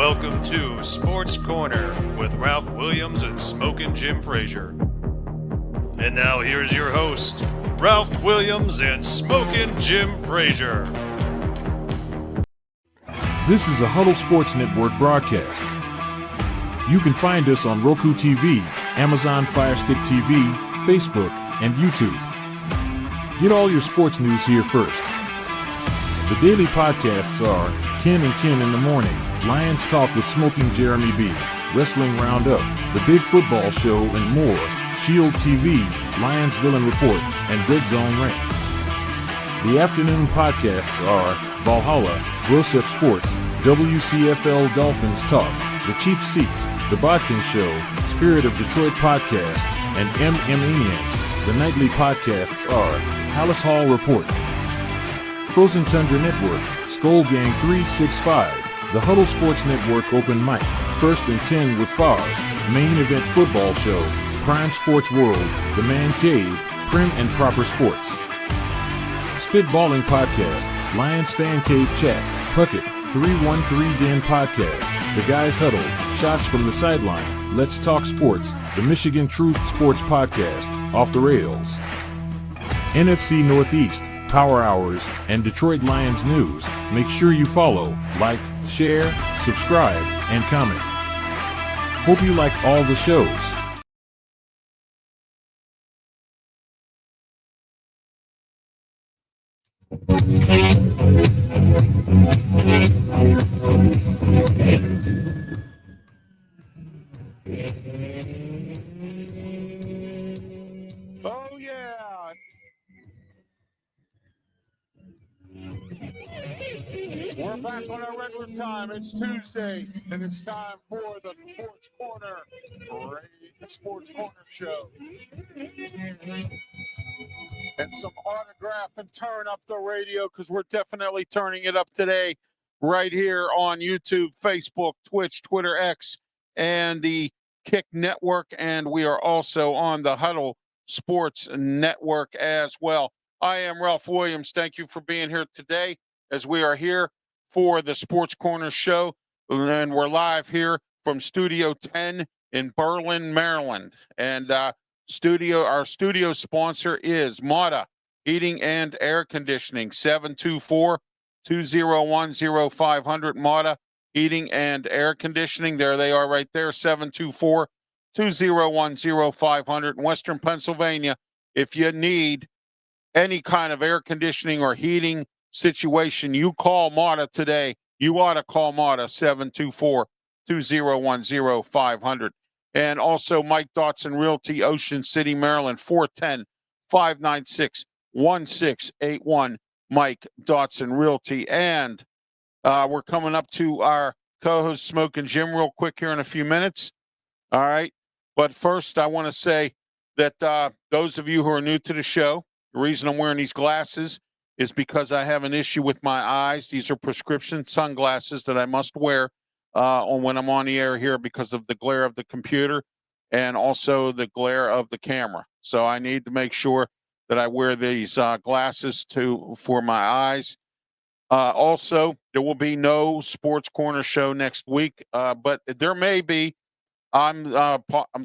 welcome to Sports Corner with Ralph Williams and Smokin Jim Frazier. And now here's your host, Ralph Williams and Smokin Jim Frazier. This is a Huddle Sports Network broadcast. You can find us on Roku TV, Amazon Fire Stick TV, Facebook, and YouTube. Get all your sports news here first. The daily podcasts are Ken and Ken in the Morning, Lions Talk with Smokin Jeremy B, Wrestling Roundup, The Big Football Show, and more, Shield TV, Lions Villain Report, and Red Zone Rant. The afternoon podcasts are Valhalla, Grosef Sports, WCFL Dolphins Talk, The Cheap Seats, The Bodkin Show, Spirit of Detroit Podcast, and MM The nightly podcasts are Palace Hall Report, Frozen Tundra Network, Skull Gang 365, The Huddle Sports Network Open Mic, First and 10 with Fars, Main Event Football Show, Prime Sports World, The Man Cave, Prim and Proper Sports. Spitballing Podcast, Lions Fan Cave Chat, Puckett, 313 Den Podcast, The Guys Huddle, Shots from the Sideline, Let's Talk Sports, The Michigan Truth Sports Podcast, Off the Rails, NFC Northeast, Power Hours, and Detroit Lions News. Make sure you follow, like, share, subscribe, and comment. Hope you like all the shows. Oh, yeah. We're back on our regular time. It's Tuesday, and it's time for the Sports Corner, the Sports Corner show. And some autograph and turn up the radio, because we're definitely turning it up today right here on YouTube, Facebook, Twitch, Twitter, X, and the Kick Network. And we are also on the Huddle Sports Network as well. I am Ralph Williams. Thank you for being here today as we are here for the Sports Corner show. And we're live here from Studio 10 in Berlin, Maryland. And our studio sponsor is Mata Heating and Air Conditioning, 724-201-0500. Mata Heating and Air Conditioning. There they are right there, 724-201-0500 in Western Pennsylvania. If you need any kind of air conditioning or heating situation, you call Mata today. You ought to call Mata, 724-201-0500. And also Mike Dotson Realty, Ocean City, Maryland, 410-596-1681. Mike Dotson Realty. And we're coming up to our co-host Smokin Jim real quick here in a few minutes. All right. But first, I want to say that those of you who are new to the show, the reason I'm wearing these glasses is because I have an issue with my eyes. These are prescription sunglasses that I must wear when I'm on the air here because of the glare of the computer and also the glare of the camera. So I need to make sure that I wear these glasses for my eyes. Also, there will be no Sports Corner show next week, but there may be. I'm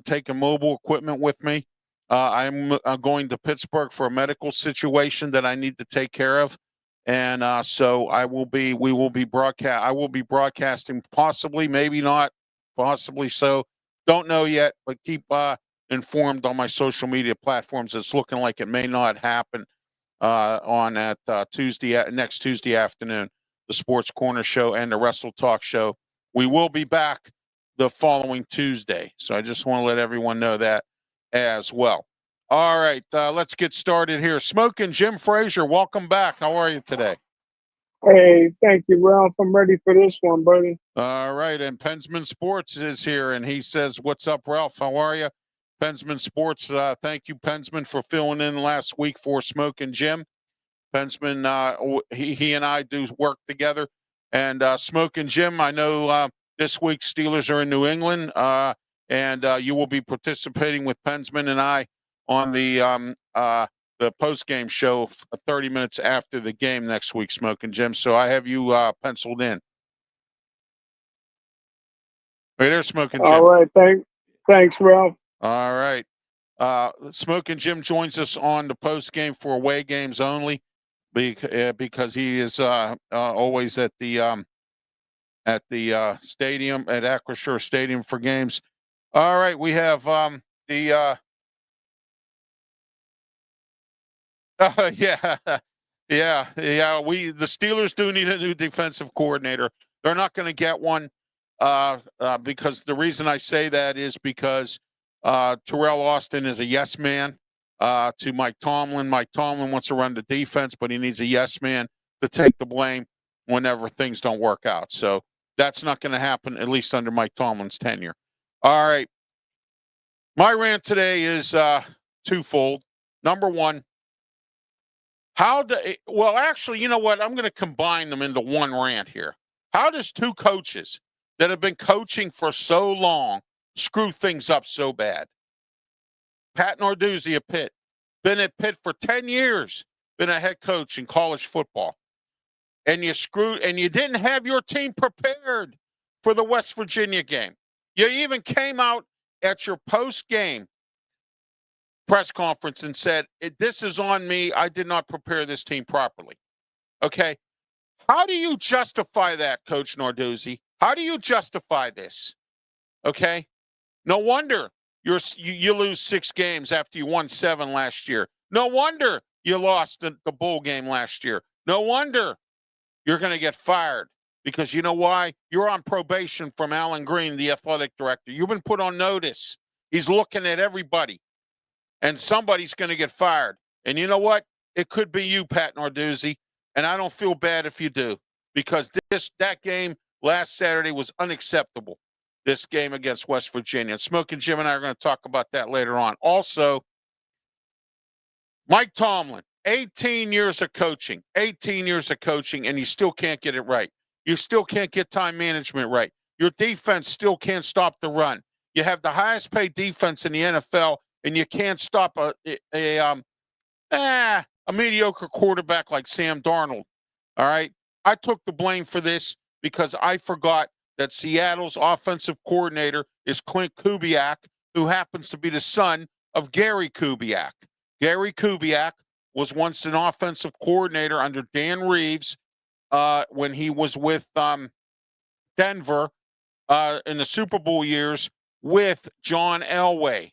taking mobile equipment with me. I'm going to Pittsburgh for a medical situation that I need to take care of. And so I will be broadcasting, possibly, maybe not, possibly so. Don't know yet, but keep informed on my social media platforms. It's looking like it may not happen on next Tuesday afternoon, the Sports Corner show and the Wrestle Talk show. We will be back the following Tuesday. So I just want to let everyone know that as well. All right, let's get started here. Smokin Jim Frazier, welcome back. How are you today? Hey, thank you, Ralph. I'm ready for this one, buddy. All right, and Pensman Sports is here, and he says, what's up, Ralph? How are you? Pensman Sports, thank you, Pensman, for filling in last week for Smokin Jim. Pensman, he and I do work together. And Smokin Jim, I know this week Steelers are in New England, and you will be participating with Pensman and I on the post-game show 30 minutes after the game next week, Smokin Jim. So I have you penciled in. Hey there, Smokin' All Jim. right. Thanks, Ralph. All right. Smokin' Jim joins us on the post game for away games only, because he is always at the stadium at Acrisure Stadium for games. All right, we have the yeah. The Steelers do need a new defensive coordinator. They're not going to get one because the reason I say that is because Terrell Austin is a yes man to Mike Tomlin. Mike Tomlin wants to run the defense, but he needs a yes man to take the blame whenever things don't work out. So that's not going to happen, at least under Mike Tomlin's tenure. All right. My rant today is twofold. Number one, actually, you know what? I'm going to combine them into one rant here. How does two coaches that have been coaching for so long screw things up so bad? Pat Narduzzi at Pitt, been at Pitt for 10 years, been a head coach in college football. And you didn't have your team prepared for the West Virginia game. You even came out at your post-game press conference and said, this is on me. I did not prepare this team properly. Okay. How do you justify that, Coach Narduzzi? How do you justify this? Okay. No wonder you lose 6 games after you won 7 last year. No wonder you lost the bowl game last year. No wonder you're going to get fired, because you know why? You're on probation from Alan Green, the athletic director. You've been put on notice. He's looking at everybody. And somebody's going to get fired. And you know what? It could be you, Pat Narduzzi. And I don't feel bad if you do, because that game last Saturday was unacceptable, this game against West Virginia. Smokin' Jim and I are going to talk about that later on. Also, Mike Tomlin, 18 years of coaching, and you still can't get it right. You still can't get time management right. Your defense still can't stop the run. You have the highest paid defense in the NFL, and you can't stop a mediocre quarterback like Sam Darnold. All right. I took the blame for this because I forgot that Seattle's offensive coordinator is Clint Kubiak, who happens to be the son of Gary Kubiak. Gary Kubiak was once an offensive coordinator under Dan Reeves when he was with Denver in the Super Bowl years with John Elway.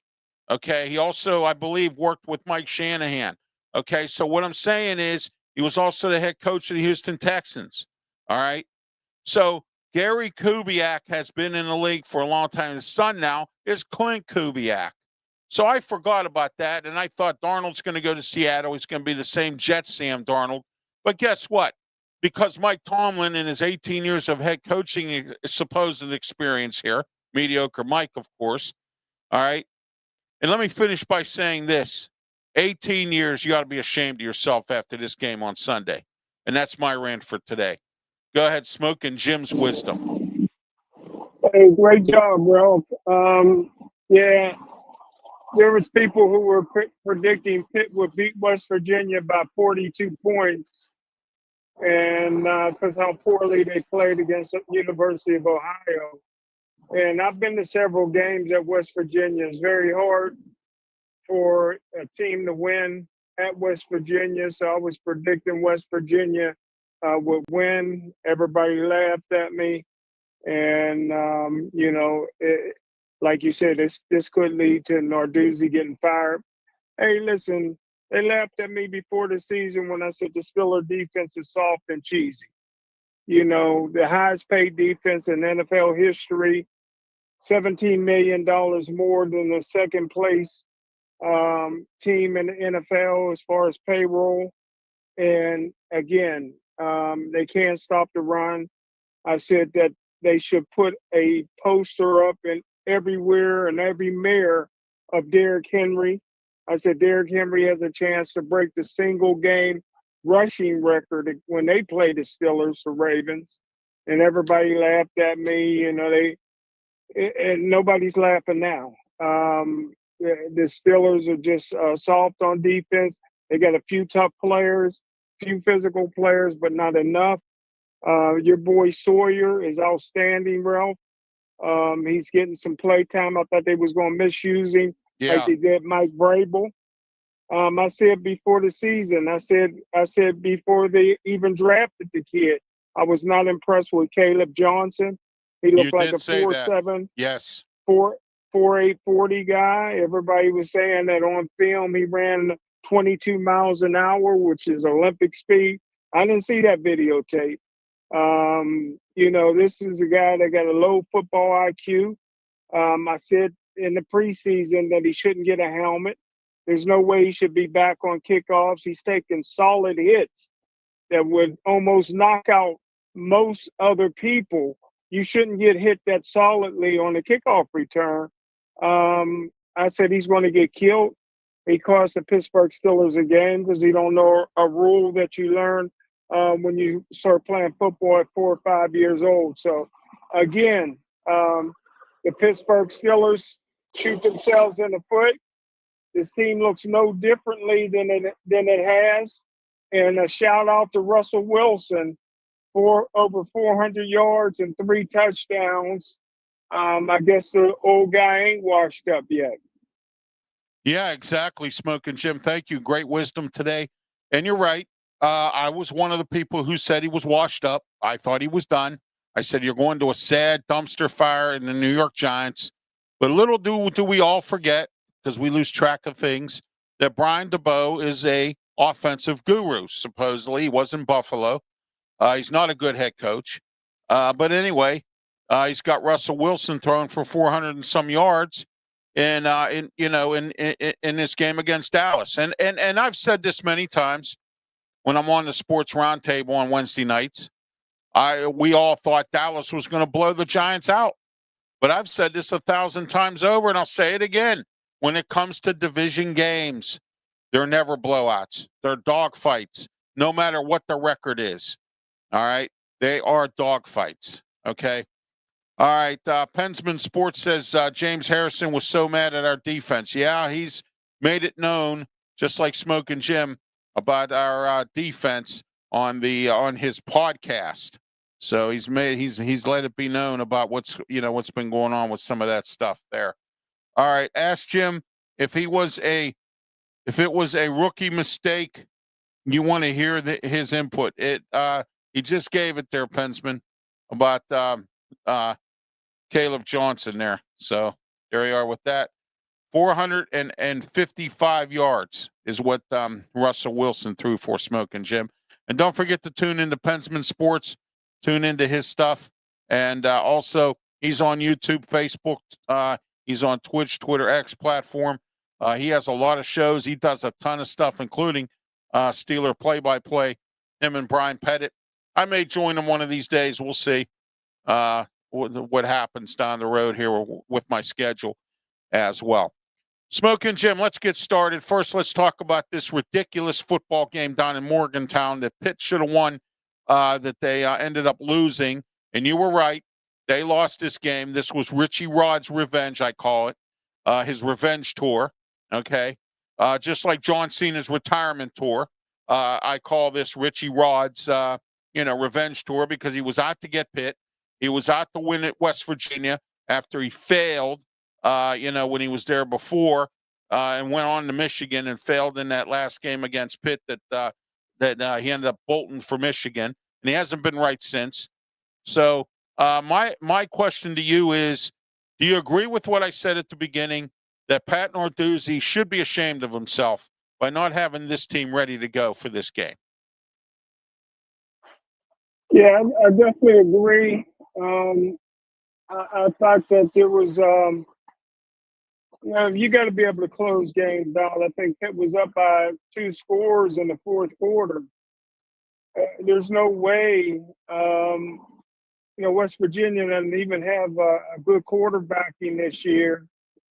Okay. He also, I believe, worked with Mike Shanahan. Okay. So what I'm saying is he was also the head coach of the Houston Texans. All right. So Gary Kubiak has been in the league for a long time. His son now is Clint Kubiak. So I forgot about that, and I thought Darnold's going to go to Seattle. He's going to be the same Jets Sam Darnold. But guess what? Because Mike Tomlin, in his 18 years of head coaching supposed experience here, mediocre Mike, of course, all right? And let me finish by saying this. 18 years, you got to be ashamed of yourself after this game on Sunday. And that's my rant for today. Go ahead, Smokin' Jim's wisdom. Hey, great job, Ralph. Yeah, there was people who were predicting Pitt would beat West Virginia by 42 points, and because how poorly they played against the University of Ohio. And I've been to several games at West Virginia. It's very hard for a team to win at West Virginia, so I was predicting West Virginia would win. Everybody laughed at me. And, like you said, this could lead to Narduzzi getting fired. Hey, listen, they laughed at me before the season when I said the Steelers defense is soft and cheesy. You know, the highest paid defense in NFL history, $17 million more than the second place team in the NFL as far as payroll. And again, they can't stop the run. I said that they should put a poster up in everywhere and every mayor of Derrick Henry. I said Derrick Henry has a chance to break the single game rushing record when they played the Steelers, the Ravens. And everybody laughed at me. And nobody's laughing now. The Steelers are just soft on defense. They got a few tough players, few physical players, but not enough. Your boy Sawyer is outstanding, Ralph. He's getting some play time. I thought they was going to misuse him like Yeah, they did Mike Vrabel. I said before the season, I said before they even drafted the kid, I was not impressed with Caleb Johnson. He you looked like did a say that. 4.7, Yes. 4.8 40 guy. Everybody was saying that on film he ran 22 miles an hour, which is Olympic speed. I didn't see that videotape. This is a guy that got a low football IQ. I said in the preseason that he shouldn't get a helmet. There's no way he should be back on kickoffs. He's taking solid hits that would almost knock out most other people. You shouldn't get hit that solidly on the kickoff return. I said he's going to get killed. He cost the Pittsburgh Steelers a game because he don't know a rule that you learn when you start playing football at 4 or 5 years old. So, again, the Pittsburgh Steelers shoot themselves in the foot. This team looks no differently than it has. And a shout out to Russell Wilson for over 400 yards and 3 touchdowns. I guess the old guy ain't washed up yet. Yeah, exactly, Smokin' Jim. Thank you. Great wisdom today. And you're right. I was one of the people who said he was washed up. I thought he was done. I said, you're going to a sad dumpster fire in the New York Giants. But little do we all forget, because we lose track of things, that Brian DeBoer is a offensive guru, supposedly. He was in Buffalo. He's not a good head coach. But anyway, he's got Russell Wilson throwing for 400 and some yards in this game against Dallas. And I've said this many times when I'm on the Sports Roundtable on Wednesday nights. We all thought Dallas was going to blow the Giants out. But I've said this 1,000 times over, and I'll say it again. When it comes to division games, they're never blowouts. They're dogfights, no matter what the record is. All right? They are dogfights, okay? All right, Pensman Sports says James Harrison was so mad at our defense. Yeah, he's made it known, just like Smokin' Jim, about our defense on his podcast. So he's let it be known about what's been going on with some of that stuff there. All right, ask Jim if it was a rookie mistake. You want to hear his input. He just gave it there, Pensman, about Caleb Johnson there. So there you are with that. 455 yards is what Russell Wilson threw for Smokin' Jim. And don't forget to tune into Pensman Sports. Tune into his stuff. And also, he's on YouTube, Facebook. He's on Twitch, Twitter, X platform. He has a lot of shows. He does a ton of stuff, including Steeler play-by-play, him and Brian Pettit. I may join him one of these days. We'll see what happens down the road here with my schedule as well. Smokin' Jim, let's get started. First, let's talk about this ridiculous football game down in Morgantown that Pitt should have won, that they ended up losing. And you were right. They lost this game. This was Richie Rod's revenge, I call it, his revenge tour, okay? Just like John Cena's retirement tour, I call this Richie Rod's, revenge tour because he was out to get Pitt. He was out to win at West Virginia after he failed, when he was there before, and went on to Michigan and failed in that last game against Pitt that he ended up bolting for Michigan, and he hasn't been right since. So my question to you is, do you agree with what I said at the beginning, that Pat Narduzzi should be ashamed of himself by not having this team ready to go for this game? Yeah, I definitely agree. I thought that there was, you got to be able to close games down. I think Pitt was up by 2 scores in the fourth quarter. There's no way, West Virginia doesn't even have a good quarterbacking this year.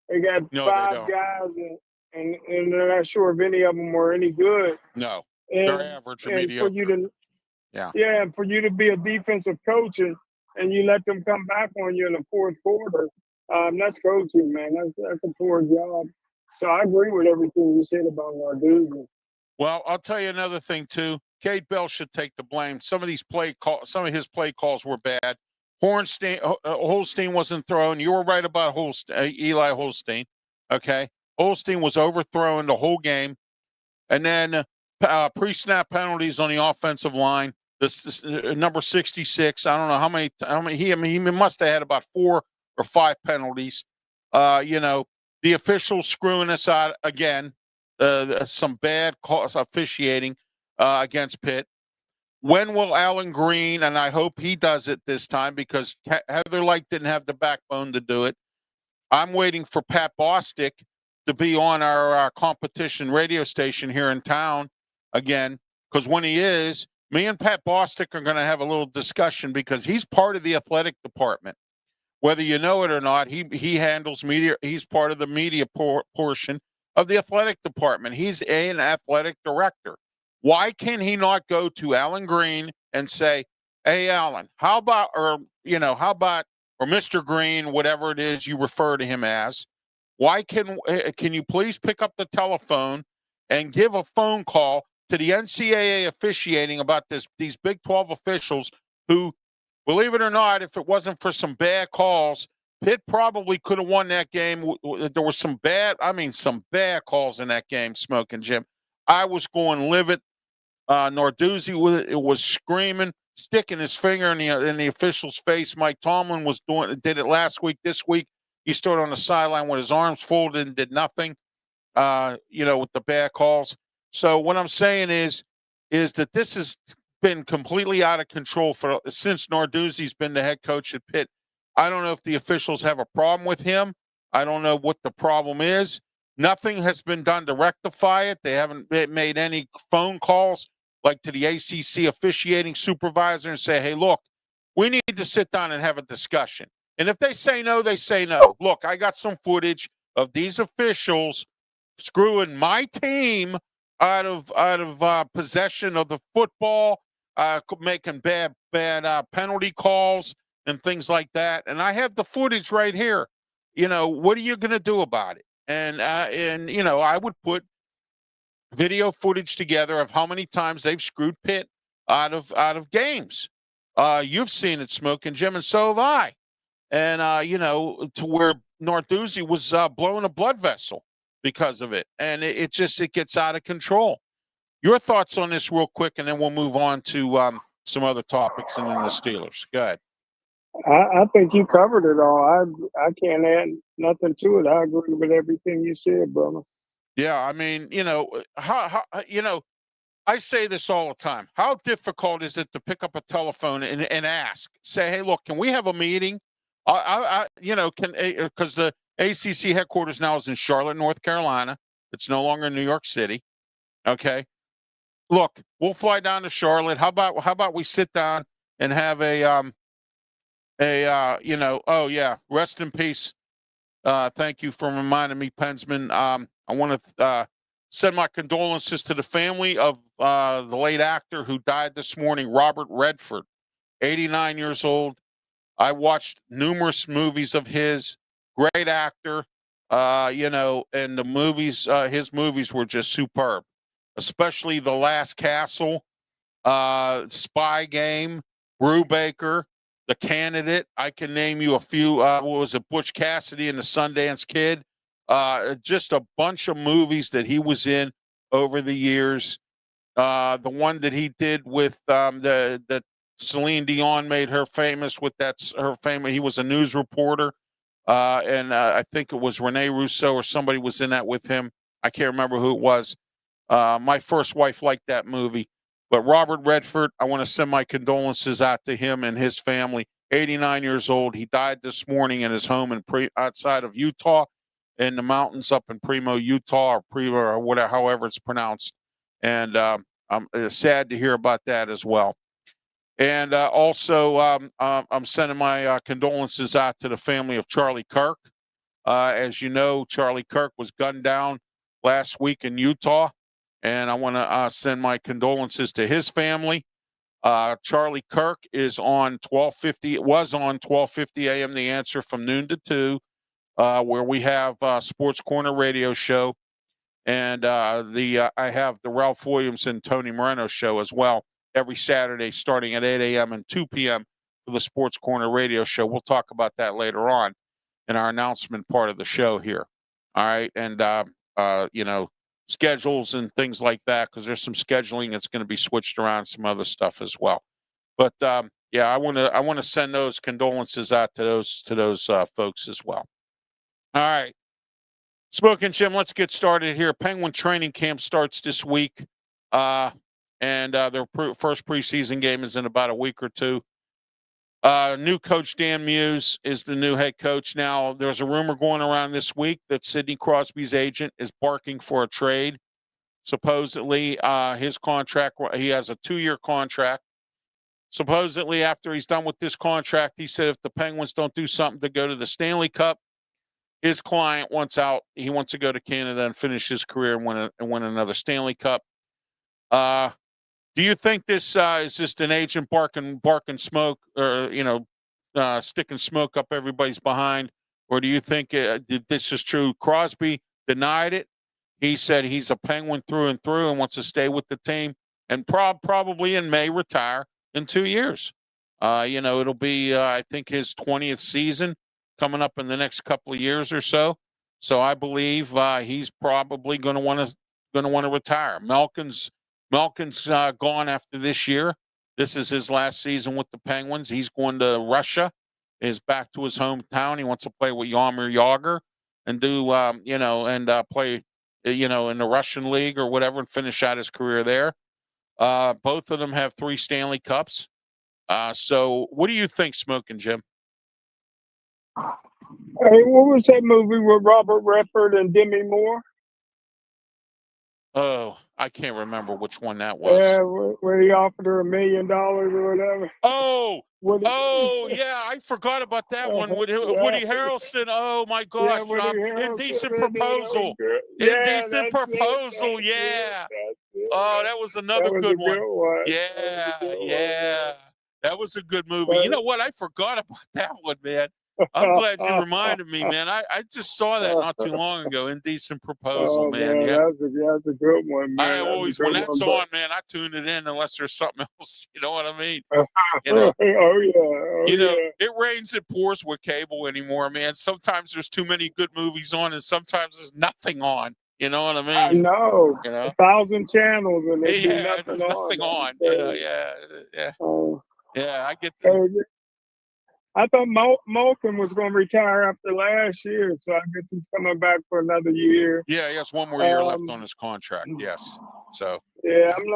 They got 5 guys, and they're not sure if any of them were any good. No, and, they're average or and mediocre. For you to, and for you to be a defensive coach and you let them come back on you in the fourth quarter, that's coaching, man. That's a poor job. So I agree with everything you said about Narduzzi. Well, I'll tell you another thing too. Cade Bell should take the blame. Some of his play calls were bad. Holstein wasn't thrown. You were right about Eli Holstein. Okay, Holstein was overthrown the whole game, and then pre-snap penalties on the offensive line. This number 66. I don't know how many. He must have had about 4 or 5 penalties. The officials screwing us out again. Some bad calls officiating against Pitt. When will Alan Green, and I hope he does it this time because Heather Light didn't have the backbone to do it. I'm waiting for Pat Bostic to be on our competition radio station here in town again, because when he is, me and Pat Bostic are going to have a little discussion because he's part of the athletic department. Whether you know it or not, he handles media. He's part of the media portion of the athletic department. He's an athletic director. Why can he not go to Alan Green and say, "Hey, Alan, how about Mr. Green, whatever it is you refer to him as? Why can you please pick up the telephone and give a phone call to the NCAA officiating about these Big 12 officials who, believe it or not, if it wasn't for some bad calls, Pitt probably could have won that game. There were some bad calls in that game, Smokin' Jim. I was going livid. Narduzzi was screaming, sticking his finger in the official's face. Mike Tomlin did it last week. This week, he stood on the sideline with his arms folded and did nothing, with the bad calls. So what I'm saying is that this has been completely out of control since Narduzzi's been the head coach at Pitt. I don't know if the officials have a problem with him. I don't know what the problem is. Nothing has been done to rectify it. They haven't made any phone calls like to the ACC officiating supervisor and say, "Hey, look, we need to sit down and have a discussion." And if they say no, they say no. Look, I got some footage of these officials screwing my team out of possession of the football, making bad penalty calls and things like that. And I have the footage right here. What are you going to do about it? And I would put video footage together of how many times they've screwed Pitt out of games. You've seen it, Smokin' Jim, and so have I. And to where Narduzzi was blowing a blood vessel because of it, and it gets out of control. Your thoughts on this, real quick, and then we'll move on to some other topics and then the Steelers. Go ahead. I think you covered it all. I can't add nothing to it. I agree with everything you said, brother. Yeah, I mean, how I say this all the time. How difficult is it to pick up a telephone and ask, say, "Hey, look, can we have a meeting?" Because the ACC headquarters now is in Charlotte, North Carolina. It's no longer in New York City. Okay, look, we'll fly down to Charlotte. How about we sit down and have rest in peace. Thank you for reminding me, Pensman. I want to send my condolences to the family of the late actor who died this morning, Robert Redford, 89 years old. I watched numerous movies of his. Great actor, and the movies, his movies were just superb, especially The Last Castle, Spy Game, Brubaker, The Candidate. I can name you a few. What was it? Butch Cassidy and the Sundance Kid. Just a bunch of movies that he was in over the years. The one that he did with that Celine Dion made her famous with he was a news reporter. And I think it was Rene Russo or somebody was in that with him. I can't remember who it was. My first wife liked that movie. But Robert Redford, I want to send my condolences out to him and his family. 89 years old. He died this morning in his home outside of Utah, in the mountains up in Primo, Utah, or whatever, however it's pronounced. And I'm sad to hear about that as well. And also, I'm sending my condolences out to the family of Charlie Kirk. As you know, Charlie Kirk was gunned down last week in Utah, and I want to send my condolences to his family. Charlie Kirk is on 1250. It was on 1250 a.m. The Answer from noon to 2, where we have Sportscornr radio show, and I have the Ralph Williams and Tony Moreno show as well every Saturday, starting at 8 a.m. and 2 p.m. for the Sports Corner radio show. We'll talk about that later on in our announcement part of the show here. All right. And, schedules and things like that, because there's some scheduling that's going to be switched around, some other stuff as well. But I want to send those condolences out to those folks as well. All right, Smokin' Jim, let's get started here. Penguin training camp starts this week, and their first preseason game is in about a week or two. New coach Dan Muse is the new head coach. Now, there's a rumor going around this week that Sidney Crosby's agent is barking for a trade. Supposedly, his contract, he has a 2-year contract. Supposedly, after he's done with this contract, he said if the Penguins don't do something to go to the Stanley Cup, his client wants out. He wants to go to Canada and finish his career and win another Stanley Cup. Do you think this is just an agent barking smoke, or sticking smoke up everybody's behind, or do you think this is true? Crosby denied it. He said he's a Penguin through and through and wants to stay with the team, and probably in May retire in 2 years. It'll be I think his 20th season coming up in the next couple of years or so. So I believe he's probably going to want to retire. Malkin's gone after this year. This is his last season with the Penguins. He's going to Russia. He's back to his hometown. He wants to play with Jaromir Jagr and do, play, in the Russian league or whatever and finish out his career there. Both of them have 3 Stanley Cups. So what do you think, Smokin' Jim? Hey, what was that movie with Robert Redford and Demi Moore? Oh, I can't remember which one that was. Yeah, where he offered her $1 million or whatever. Yeah, I forgot about that one. Woody Harrelson. Oh my gosh, Indecent Proposal. Indecent Proposal. Yeah. Oh, that was another good one. Yeah. That was a good movie. You know what? I forgot about that one, man. I'm glad you reminded me, man. I just saw that not too long ago. Indecent Proposal, man. Yeah, that's a good one, man. I always, when that's on, man, I tune it in unless there's something else. You know what I mean? It rains, it pours with cable anymore, man. Sometimes there's too many good movies on, and sometimes there's nothing on. You know what I mean? I know. 1,000 channels, and there's nothing on. Yeah, I get that. I thought Smokin was going to retire after last year, so I guess he's coming back for another year. Yeah, he has 1 more year left on his contract. Yes, so yeah, I'm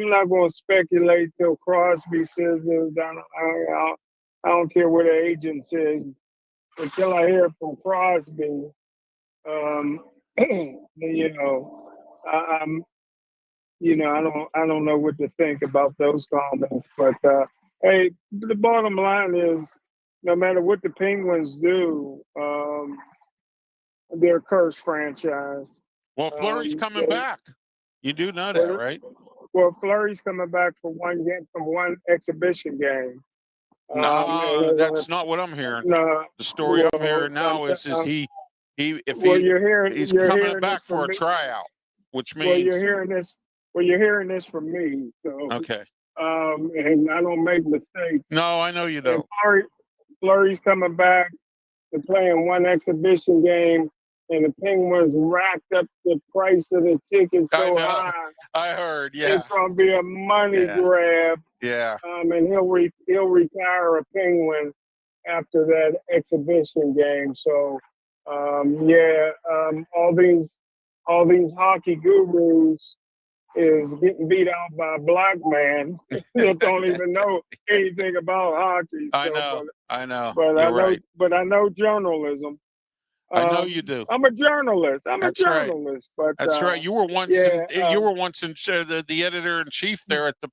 not going to speculate till Crosby says this. I don't care what the agent says until I hear from Crosby. I don't know what to think about those comments, but. Hey, the bottom line is, no matter what the Penguins do, they're a cursed franchise. Well, Fleury's coming back. You do know that, right? Well, Fleury's coming back for one exhibition game. No, that's not what I'm hearing. No, the story I'm hearing now is he's coming back for a tryout, which means you're hearing this from me. So okay. And I don't make mistakes. No, I know you don't. Fleury's coming back to playing one exhibition game, and the Penguins racked up the price of the ticket so high. I heard, yeah. It's going to be a money grab. Yeah. And he'll retire a Penguin after that exhibition game. So, all these hockey gurus is getting beat out by a black man that don't even know anything about hockey. I know. But You're right. But I know journalism. I know you do. I'm a journalist. Right. But that's right. You were once the editor in chief there at the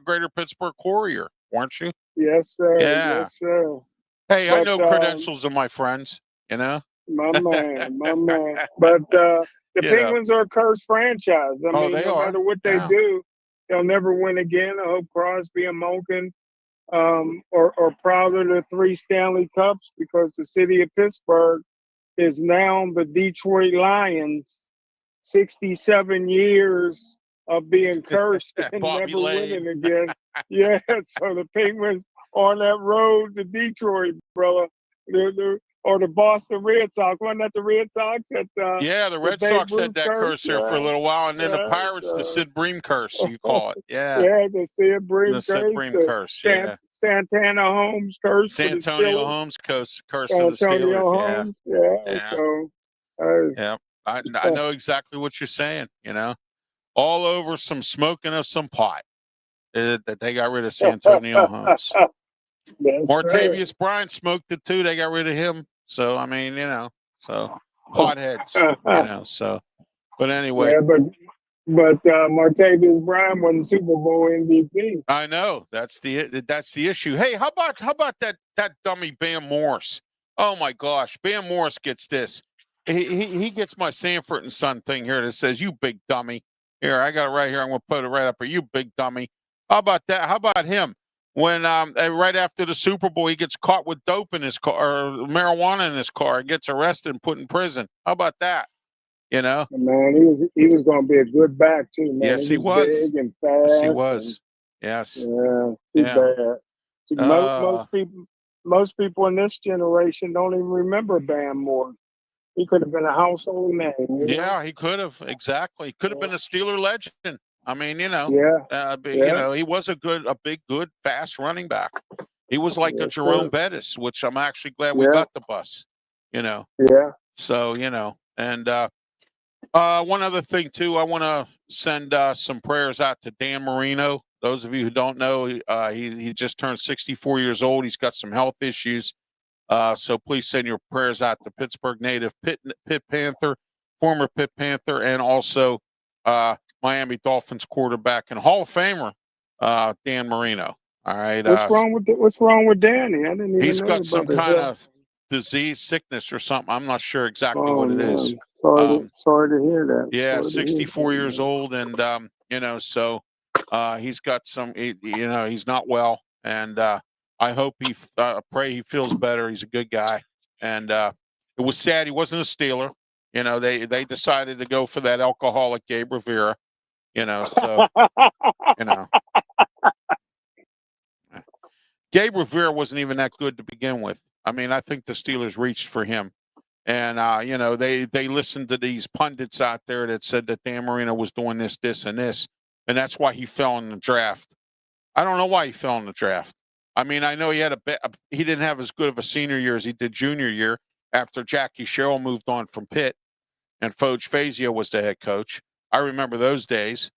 Greater Pittsburgh Courier, weren't you? Yes, sir. Yeah. Yes, sir. Hey, I know credentials of my friends. You know. My man. But the Penguins are a cursed franchise. I mean, no matter what they do, they'll never win again. I hope Crosby and Malkin are proud of the 3 Stanley Cups, because the city of Pittsburgh is now the Detroit Lions, 67 years of being cursed and never winning again. Yeah, so the Penguins on that road to Detroit, brother. Or the Boston Red Sox. Wasn't that the Red Sox at Yeah, the Red Babe Sox had Ruth that curse there for a little while, and then the Pirates, the Sid Bream curse, you call it. Yeah, yeah, the Sid the Bream Sid curse, Bream the curse. Yeah, Santana Holmes curse for the Santonio Steelers. Holmes curse of the Antonio Steelers. Yeah, Holmes. Yeah. yeah, So, yeah. I know exactly what you're saying. All over some smoking of some pot. That they got rid of Santonio Holmes. that's right. Martavius Bryant smoked it too. They got rid of him. So I mean, so potheads. So. But anyway, Yeah, but Martavius Bryant won Super Bowl MVP. I know that's the issue. Hey, how about that dummy Bam Morris? Oh my gosh, Bam Morris gets this. He gets my Sanford and Son thing here that says, "You big dummy." Here, I got it right here. I'm gonna put it right up here. You big dummy. How about that? How about him? When right after the Super Bowl, he gets caught with dope in his car or marijuana in his car, and gets arrested and put in prison. How about that? Man, he was going to be a good back too, man. Yes, he was. Big and fast. Yes, he was. Yes. Yeah, too Yeah. bad. See, most people in this generation don't even remember Bam Morris. He could have been a household name. Yeah, he could have. Exactly. Could have been a Steeler legend. I mean, Yeah. He was a big, good, fast running back. He was like a Jerome Bettis, which I'm actually glad we got the bus. Yeah. So, and one other thing too, I want to send some prayers out to Dan Marino. Those of you who don't know, he just turned 64 years old. He's got some health issues. So please send your prayers out to Pittsburgh native Pitt Panther, former Pitt Panther, and also Miami Dolphins quarterback and Hall of Famer Dan Marino. All right. What's wrong with Danny? I didn't even he's know got some kind of disease, sickness or something. I'm not sure exactly what it is. Sorry to hear that. Yeah, 64 years old, and so he's got some. He's not well, and I hope pray he feels better. He's a good guy, and it was sad he wasn't a Steeler. They decided to go for that alcoholic Gabe Rivera. So Gabe Rivera wasn't even that good to begin with. I mean, I think the Steelers reached for him. And, they listened to these pundits out there that said that Dan Marino was doing this, and this. And that's why he fell in the draft. I don't know why he fell in the draft. I mean, I know he didn't have as good of a senior year as he did junior year after Jackie Sherrill moved on from Pitt and Frazier was the head coach. I remember those days.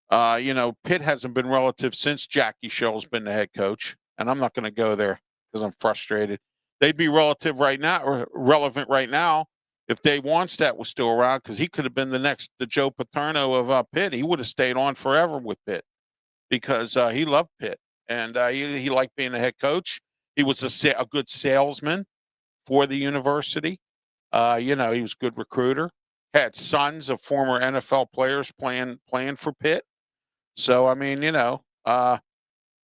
Pitt hasn't been relative since Jackie Sherrill's been the head coach. And I'm not going to go there because I'm frustrated. They'd be relevant right now if Dave Wannstedt was still around, because he could have been the Joe Paterno of Pitt. He would have stayed on forever with Pitt because he loved Pitt and he liked being the head coach. He was a good salesman for the university. He was a good recruiter. Had sons of former NFL players playing for Pitt. So I mean,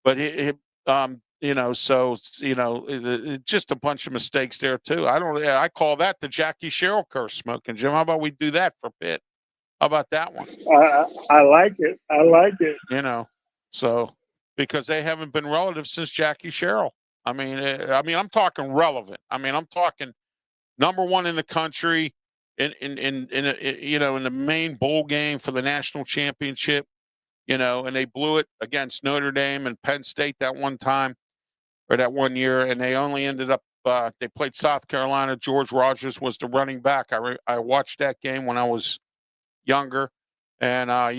but just a bunch of mistakes there too. I call that the Jackie Sherrill curse, Smoking Jim. How about we do that for Pitt? How about that one? I like it. So because they haven't been relative since Jackie Sherrill. I mean, I'm talking relevant. I mean, I'm talking number one in the country in the main bowl game for the national championship. And they blew it against Notre Dame and Penn State that one time. Or that 1 year, and they only ended up. They played South Carolina. George Rogers was the running back. I watched that game when I was younger, and I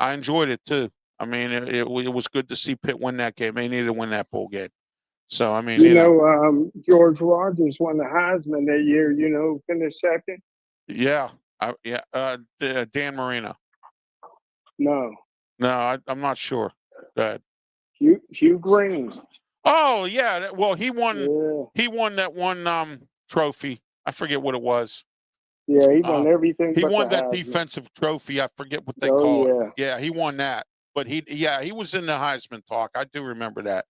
enjoyed it too. I mean, it was good to see Pitt win that game. They needed to win that bowl game. So I mean, George Rogers won the Heisman that year. Finished second. Yeah, Dan Marino. No, I'm not sure. Go ahead. Hugh Green. Oh yeah, well he won. Yeah. He won that one trophy. I forget what it was. Yeah, he won everything. He won that defensive trophy. I forget what they call it. Yeah, he won that. But he was in the Heisman talk. I do remember that.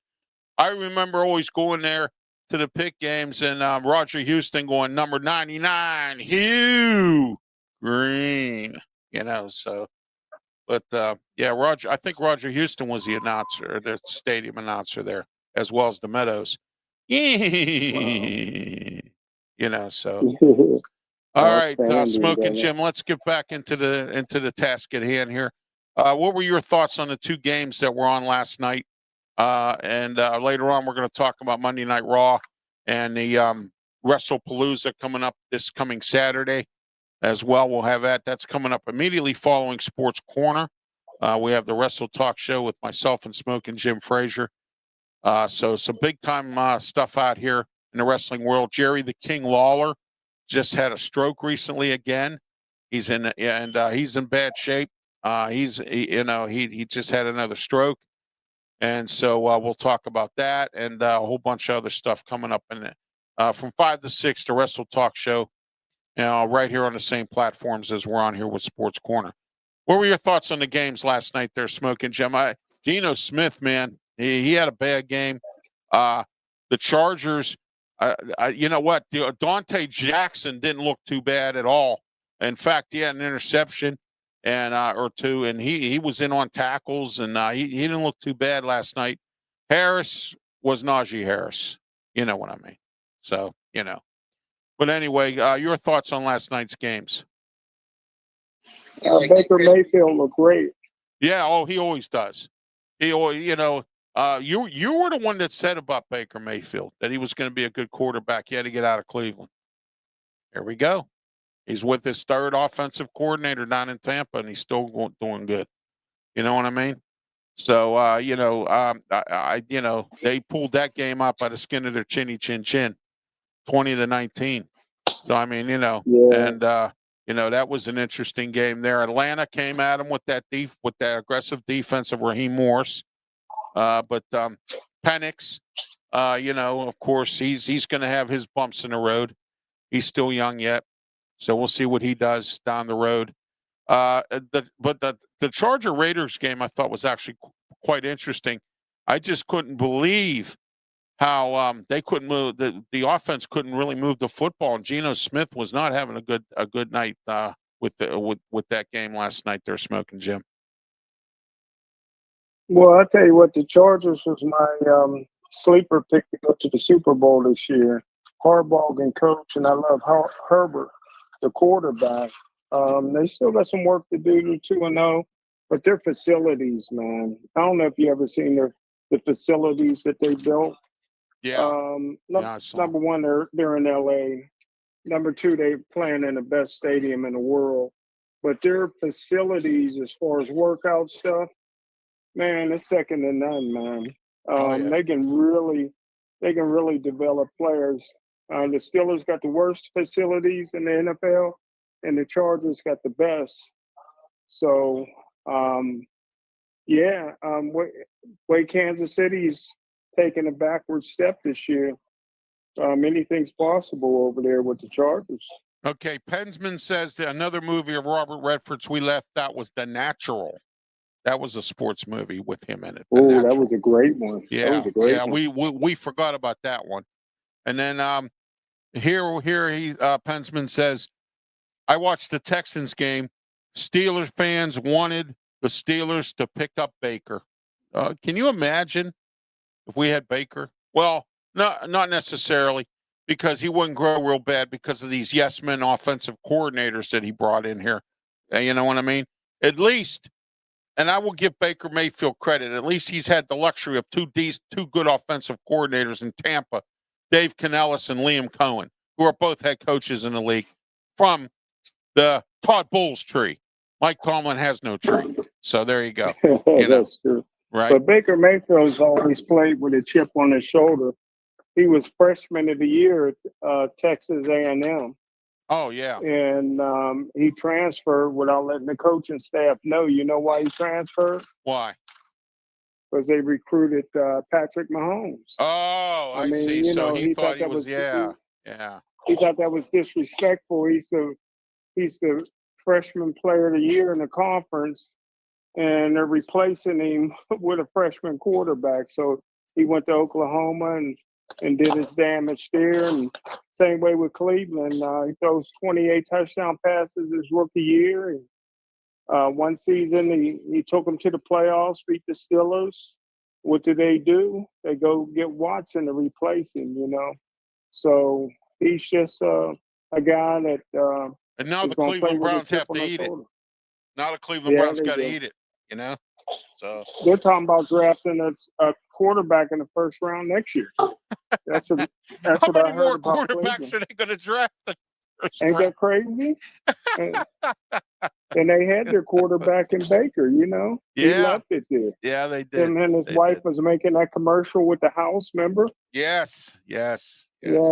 I remember always going there to the Pitt games and Roger Houston going number 99, Hugh Green. So. But Roger. I think Roger Houston was the announcer, the stadium announcer there as well as the Meadows. So. All right, Smokin' Jim, let's get back into the task at hand here. What were your thoughts on the two games that were on last night? And later on, we're going to talk about Monday Night Raw and the WrestlePalooza coming up this coming Saturday as well. We'll have that. That's coming up immediately following Sports Corner. We have the Wrestle Talk Show with myself and Smokin' Jim Frazier. So some big-time stuff out here in the wrestling world. Jerry the King Lawler just had a stroke recently again. He's in bad shape. He just had another stroke. And so we'll talk about that and a whole bunch of other stuff coming up in from 5 to 6, the Wrestle Talk Show, right here on the same platforms as we're on here with Sports Corner. What were your thoughts on the games last night there, Smokin' Jim? Geno Smith, man, he had a bad game. The Chargers, you know what? Dante Jackson didn't look too bad at all. In fact, he had an interception or two, and he was in on tackles, and he didn't look too bad last night. Harris was Najee Harris. You know what I mean? So, But anyway, your thoughts on last night's games? Baker Mayfield looked great. Yeah, he always does. He always, you were the one that said about Baker Mayfield that he was going to be a good quarterback. He had to get out of Cleveland. Here we go. He's with his third offensive coordinator down in Tampa, and he's still doing good. You know what I mean? So, they pulled that game out by the skin of their chinny chin chin, 20-19. So, I mean, and that was an interesting game there. Atlanta came at him with that aggressive defense of Raheem Morris. But Penix, of course, he's going to have his bumps in the road. He's still young yet, so we'll see what he does down the road. But the Charger Raiders game I thought was actually quite interesting. I just couldn't believe how they couldn't move. The offense couldn't really move the football, and Geno Smith was not having a good night with that game last night. They're Smokin' Jim. Well, I tell you what, the Chargers was my sleeper pick to go to the Super Bowl this year. Harbaugh and coach, and I love Herbert, the quarterback. They still got some work to do to 2-0, but their facilities, man. I don't know if you ever seen the facilities that they built. Yeah. Number one, they're in LA. Number two, they're playing in the best stadium in the world. But their facilities, as far as workout stuff, man, it's second to none, man. They can really develop players. The Steelers got the worst facilities in the NFL, and the Chargers got the best. So, way Kansas City's taking a backward step this year. Anything's possible over there with the Chargers. Okay, Pensman says that another movie of Robert Redford's we left out was The Natural. That was a sports movie with him in it. Oh, that was a great one. Yeah, that was a great one. We forgot about that one. And then Pensman says, I watched the Texans game. Steelers fans wanted the Steelers to pick up Baker. Can you imagine if we had Baker? Well, not necessarily, because he wouldn't grow real bad because of these yes men offensive coordinators that he brought in here. You know what I mean? At least. And I will give Baker Mayfield credit. At least he's had the luxury of two good offensive coordinators in Tampa, Dave Canellis and Liam Cohen, who are both head coaches in the league from the Todd Bowles tree. Mike Tomlin has no tree. So there you go. That's true. Right. But Baker Mayfield's always played with a chip on his shoulder. He was freshman of the year at Texas A&M. Oh, yeah. And he transferred without letting the coaching staff know. You know why he transferred? Why? Because they recruited Patrick Mahomes. Oh, I see. So he thought he was yeah. He thought that was disrespectful. He's the freshman player of the year in the conference, and they're replacing him with a freshman quarterback. So he went to Oklahoma and did his damage there. And same way with Cleveland. He throws 28 touchdown passes his rookie year. And one season, he took them to the playoffs, beat the Steelers. what do? They go get Watson to replace him, So he's just a guy that And now is the going to play Cleveland with a Browns chip have on to their eat it. shoulder. Now the Cleveland Yeah, Browns they got to do. eat it, So They're talking about drafting a quarterback in the first round next year. That's how what I many heard more about quarterbacks Cleveland. are they going to draft in the first Ain't round? that crazy? And, and they had their quarterback in Baker, He Yeah, loved it there. yeah, they did. Him and his They wife did. was making that commercial with the house, remember? Yes. Yeah,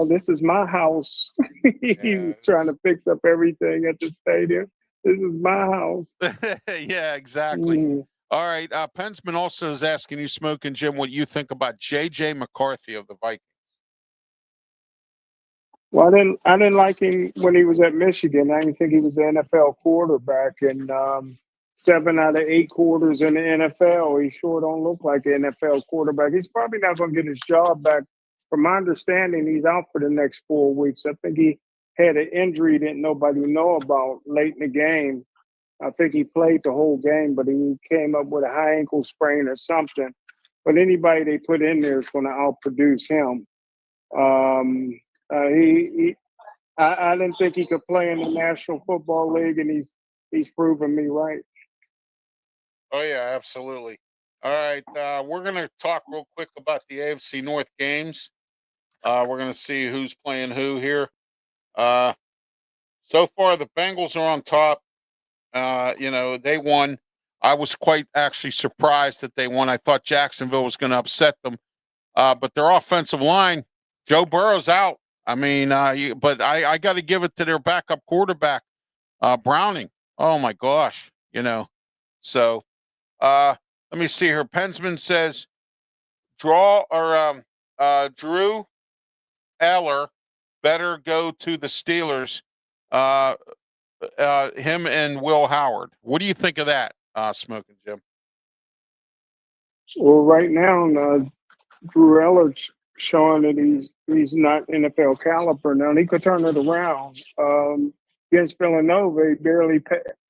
this is my house. He was trying Yes. to fix up everything at the stadium. This is my house. Yeah, exactly. All right. Pensman also is asking you, Smokin' Jim, what you think about J.J. McCarthy of the Vikings. Well, I didn't like him when he was at Michigan. I didn't think he was an NFL quarterback. And 7 out of 8 quarters in the NFL, he sure don't look like an NFL quarterback. He's probably not going to get his job back. From my understanding, he's out for the next 4 weeks. I think he had an injury that nobody know about late in the game. I think he played the whole game, but he came up with a high ankle sprain or something. But anybody they put in there is going to outproduce him. I didn't think he could play in the National Football League, and he's proven me right. Oh, yeah, absolutely. All right. We're going to talk real quick about the AFC North games. We're going to see who's playing who here. So far, the Bengals are on top. They won. I was quite actually surprised that they won. I thought Jacksonville was going to upset them. But their offensive line, Joe Burrow's out. I mean, but I got to give it to their backup quarterback, Browning. Oh, my gosh. So let me see here. Pensman says Drew Eller better go to the Steelers. Him and Will Howard. What do you think of that, Smokin' Jim? Well, right now, Drew Eller's showing that he's not NFL caliber now, and he could turn it around. Against Villanova, he barely.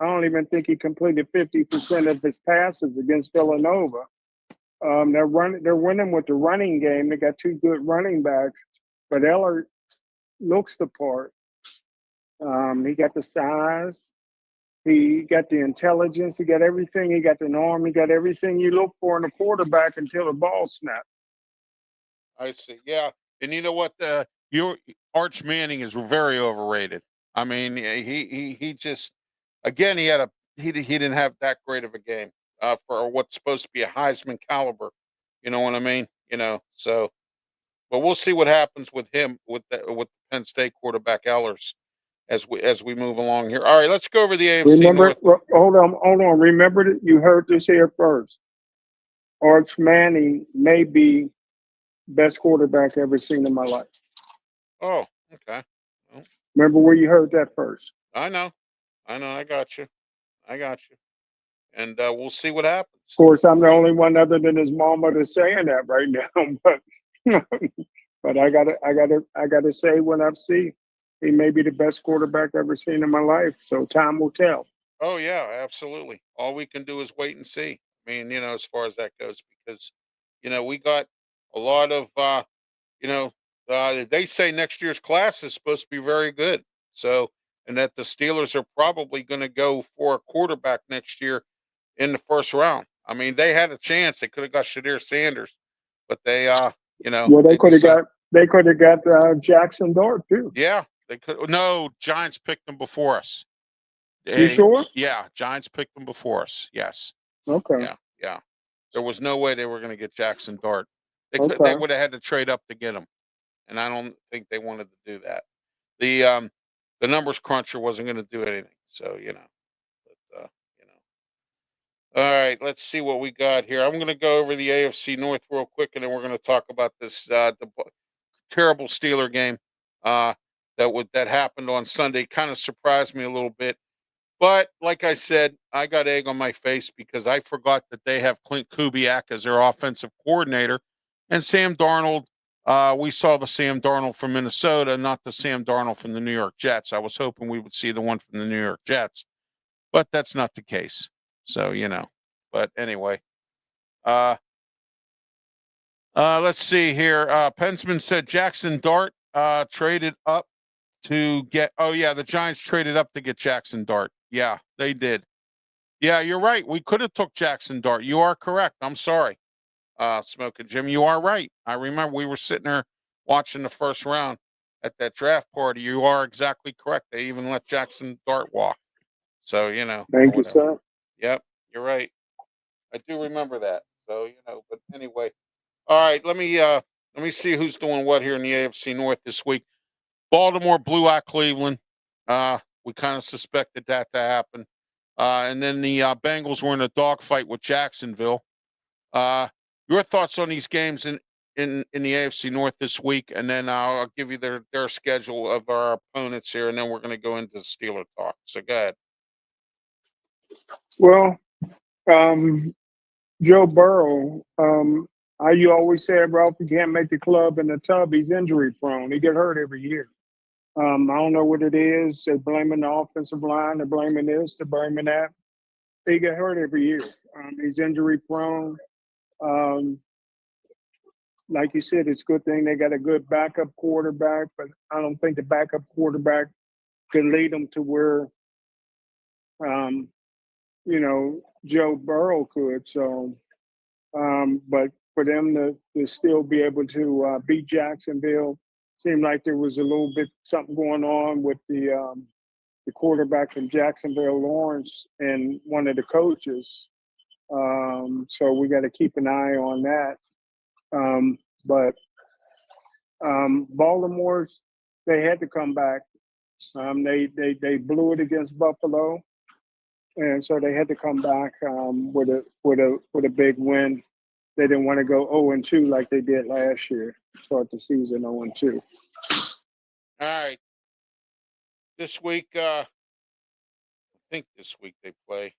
I don't even think he completed 50% of his passes against Villanova. They're winning with the running game. They got 2 good running backs, but Eller looks the part. He got the size. He got the intelligence. He got everything. He got the arm. He got everything you look for in a quarterback until the ball snaps. I see. Yeah, and you know what? Your Arch Manning is very overrated. I mean, he just again he didn't have that great of a game for what's supposed to be a Heisman caliber. You know what I mean? So. But we'll see what happens with him with the Penn State quarterback Ellers as we move along here. All right, let's go over the AFC North. Hold on. Remember that you heard this here first. Arch Manning may be best quarterback ever seen in my life. Oh, okay. Well, remember where you heard that first? I know. I got you. And we'll see what happens. Of course, I'm the only one other than his mama that's saying that right now. But I gotta say what I've seen. He may be the best quarterback I've ever seen in my life. So time will tell. Oh yeah, absolutely. All we can do is wait and see. I mean, as far as that goes, because we got a lot of they say next year's class is supposed to be very good. So, and that the Steelers are probably going to go for a quarterback next year in the first round. I mean, they had a chance. They could have got Shadir Sanders, but they, well, they could have got Jackson Dart too. Yeah, they could. No, Giants picked them before us. You sure? Yeah, Giants picked them before us. Yes. Okay. Yeah. There was no way they were going to get Jackson Dart. They would have had to trade up to get him, and I don't think they wanted to do that. The numbers cruncher wasn't going to do anything. So All right, let's see what we got here. I'm going to go over the AFC North real quick, and then we're going to talk about this terrible Steeler game that happened on Sunday. Kind of surprised me a little bit. But like I said, I got egg on my face because I forgot that they have Clint Kubiak as their offensive coordinator. And Sam Darnold, we saw the Sam Darnold from Minnesota, not the Sam Darnold from the New York Jets. I was hoping we would see the one from the New York Jets, but that's not the case. So, but anyway, Let's see here. Pensman said Jackson Dart traded up to get. Oh yeah, the Giants traded up to get Jackson Dart. Yeah, they did. Yeah, you're right. We could have took Jackson Dart. You are correct. I'm sorry, Smokin' Jim. You are right. I remember we were sitting there watching the first round at that draft party. You are exactly correct. They even let Jackson Dart walk. So Thank you, sir. Yep, you're right. I do remember that. So but anyway, all right. Let me see who's doing what here in the AFC North this week. Baltimore blew out Cleveland. We kind of suspected that to happen. And then the Bengals were in a dogfight with Jacksonville. Your thoughts on these games in the AFC North this week, and then I'll give you their schedule of our opponents here, and then we're going to go into Steeler talk. So go ahead. Well, Joe Burrow, how you always said, Ralph, he can't make the club in the tub. He's injury prone. He get hurt every year. I don't know what it is. They're blaming the offensive line. They're blaming this. They're blaming that. He get hurt every year. He's injury prone. Like you said, it's a good thing they got a good backup quarterback, but I don't think the backup quarterback can lead them to where, Joe Burrow could. So, but for them to still be able to beat Jacksonville, seemed like there was a little bit something going on with the quarterback from Jacksonville, Lawrence, and one of the coaches. So we got to keep an eye on that. But Baltimore's, they had to come back. They blew it against Buffalo, and so they had to come back with a big win. They didn't want to go 0-2 like they did last year. Start the season 0-2. All right. This week, I think this week they play.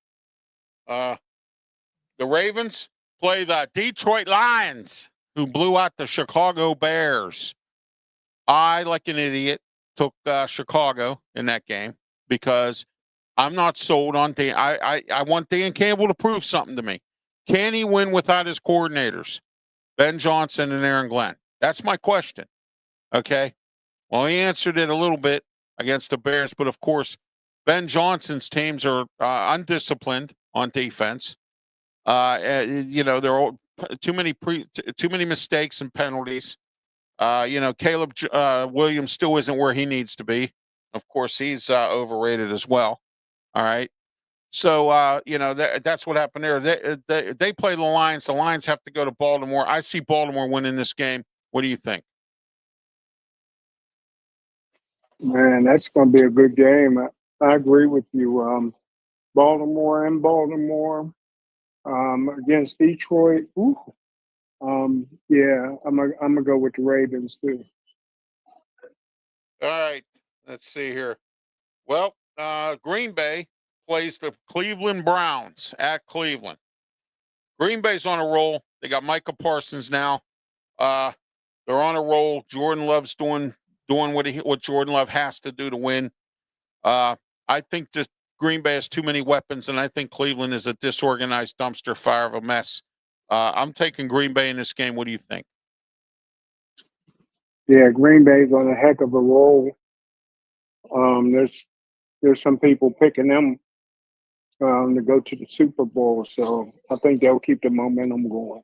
The Ravens play the Detroit Lions, who blew out the Chicago Bears. I, like an idiot, took Chicago in that game because I'm not sold on Dan. I want Dan Campbell to prove something to me. Can he win without his coordinators, Ben Johnson and Aaron Glenn? That's my question. Okay. Well, he answered it a little bit against the Bears, but of course, Ben Johnson's teams are undisciplined on defense. There are too many mistakes and penalties. Caleb Williams still isn't where he needs to be. Of course, he's overrated as well. All right. So, that's what happened there. They play the Lions. The Lions have to go to Baltimore. I see Baltimore winning this game. What do you think? Man, that's going to be a good game. I agree with you. Baltimore against Detroit. Ooh. Yeah, I'm gonna go with the Ravens too. All right. Let's see here. Well, Green Bay plays the Cleveland Browns at Cleveland. Green Bay's on a roll. They got Micah Parsons now. They're on a roll. Jordan Love's doing what Jordan Love has to do to win. I think just Green Bay has too many weapons, and I think Cleveland is a disorganized dumpster fire of a mess. I'm taking Green Bay in this game. What do you think? Yeah, Green Bay's on a heck of a roll. There's some people picking them to go to the Super Bowl, so I think they'll keep the momentum going.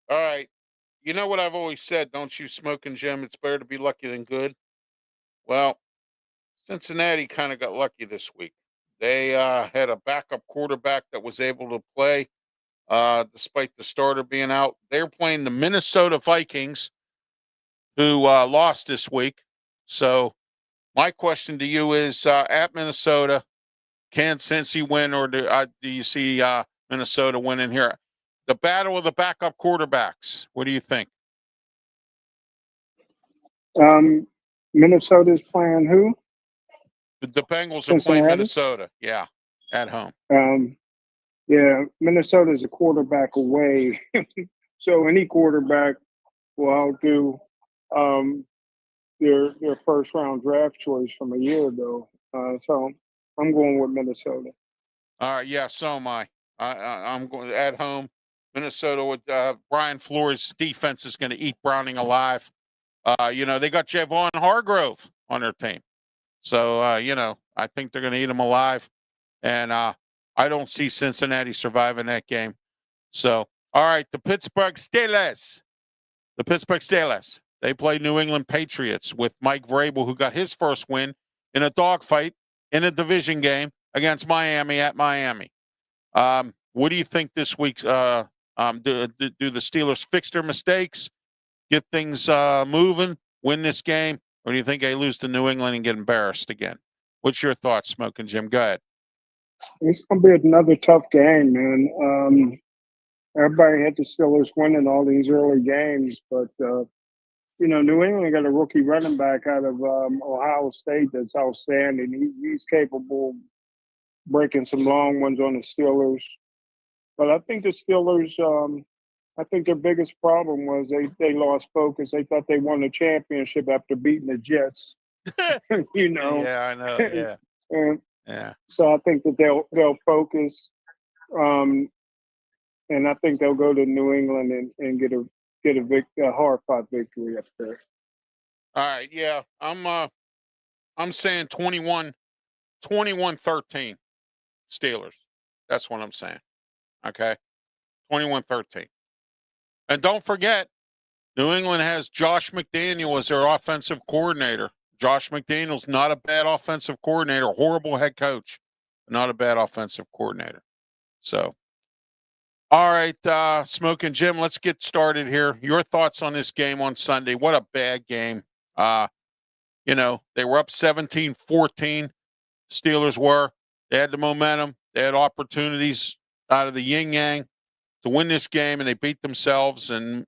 All right. You know what I've always said, don't you, Smokin' Jim? It's better to be lucky than good. Well, Cincinnati kind of got lucky this week. They had a backup quarterback that was able to play despite the starter being out. They're playing the Minnesota Vikings, who lost this week. So my question to you is, at Minnesota, can Cincy win, or do you see Minnesota winning here? The battle of the backup quarterbacks. What do you think? Minnesota's playing who? The Bengals are Cincinnati? playing Minnesota. Yeah, at home. Yeah, Minnesota's a quarterback away. So any quarterback will outdo their first round draft choice from a year ago. So I'm going with Minnesota. All right, yeah, so am I. I'm going at home. Minnesota with Brian Flores' defense is going to eat Browning alive. They got Javon Hargrove on their team. So, I think they're going to eat him alive. And I don't see Cincinnati surviving that game. So, all right, the Pittsburgh Steelers. The Pittsburgh Steelers. They play New England Patriots with Mike Vrabel, who got his first win in a dogfight in a division game against Miami at Miami. What do you think this week? Do the Steelers fix their mistakes, get things moving, win this game, or do you think they lose to New England and get embarrassed again? What's your thoughts, Smokin' Jim? Go ahead. It's going to be another tough game, man. Everybody had the Steelers winning all these early games, but New England got a rookie running back out of Ohio State that's outstanding. He's capable of breaking some long ones on the Steelers. But I think the Steelers, I think their biggest problem was they lost focus. They thought they won the championship after beating the Jets. Yeah, I know. Yeah. Yeah. So I think that they'll focus, and I think they'll go to New England and get a hard-fought victory up there. All right. Yeah, I'm saying 21-13 Steelers. That's what I'm saying. Okay, 21-13. And don't forget, New England has Josh McDaniel as their offensive coordinator. Josh McDaniel's not a bad offensive coordinator, horrible head coach, but not a bad offensive coordinator. So, all right, Smokin' Jim, let's get started here. Your thoughts on this game on Sunday. What a bad game. They were up 17-14. Steelers were. They had the momentum. They had opportunities out of the yin-yang to win this game, and they beat themselves. And,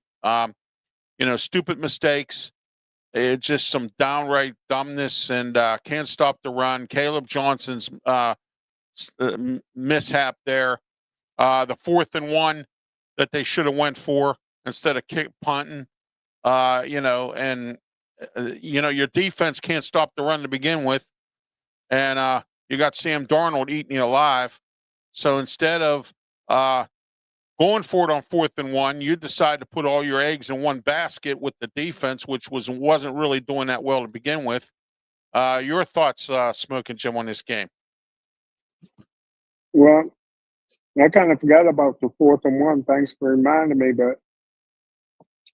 stupid mistakes. It's just some downright dumbness, and can't stop the run. Caleb Johnson's mishap there. The 4th and 1 that they should have went for instead of punting. Your defense can't stop the run to begin with. And you got Sam Darnold eating you alive. So instead of going for it on 4th and 1, you decide to put all your eggs in one basket with the defense, which wasn't really doing that well to begin with. Your thoughts, Smokin' Jim, on this game? Well, I kind of forgot about the 4th and 1. Thanks for reminding me. But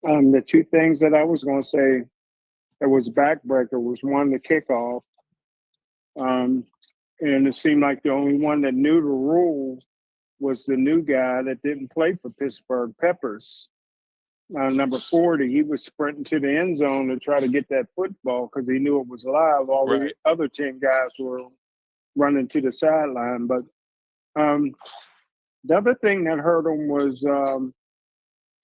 the two things that I was going to say that was backbreaker was, one, the kickoff. And it seemed like the only one that knew the rules was the new guy that didn't play for Pittsburgh, Peppers. Number 40, he was sprinting to the end zone to try to get that football because he knew it was live. All the other 10 guys were running to the sideline. But the other thing that hurt him was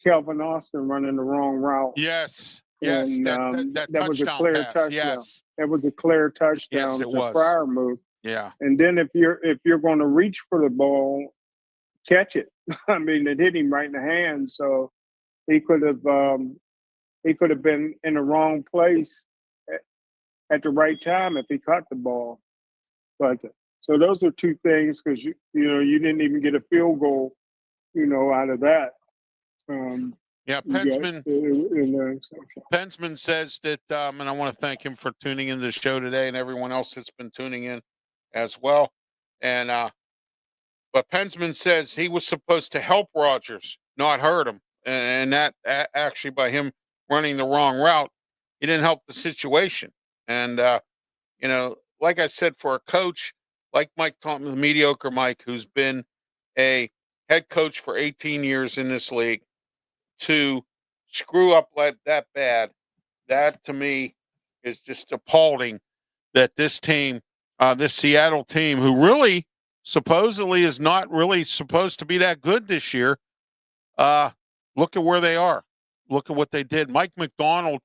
Kelvin Austin running the wrong route. Yes. And, that was a clear touchdown. Yes. That was a clear touchdown. Yes, it was. Frazier move. Yeah. And then if you're going to reach for the ball, catch it. I mean, it hit him right in the hand, so he could have been in the wrong place at the right time if he caught the ball. But so those are two things, because you didn't even get a field goal, out of that. Pensman says that, and I want to thank him for tuning in to the show today, and everyone else that's been tuning in as well. And but Pensman says he was supposed to help Rodgers, not hurt him, and that actually, by him running the wrong route, he didn't help the situation. And like I said, for a coach like Mike Thompson, the mediocre Mike, who's been a head coach for 18 years in this league, to screw up like that bad, that to me is just appalling. That this team, this Seattle team, who really supposedly is not really supposed to be that good this year, look at where they are. Look at what they did. Mike McDonald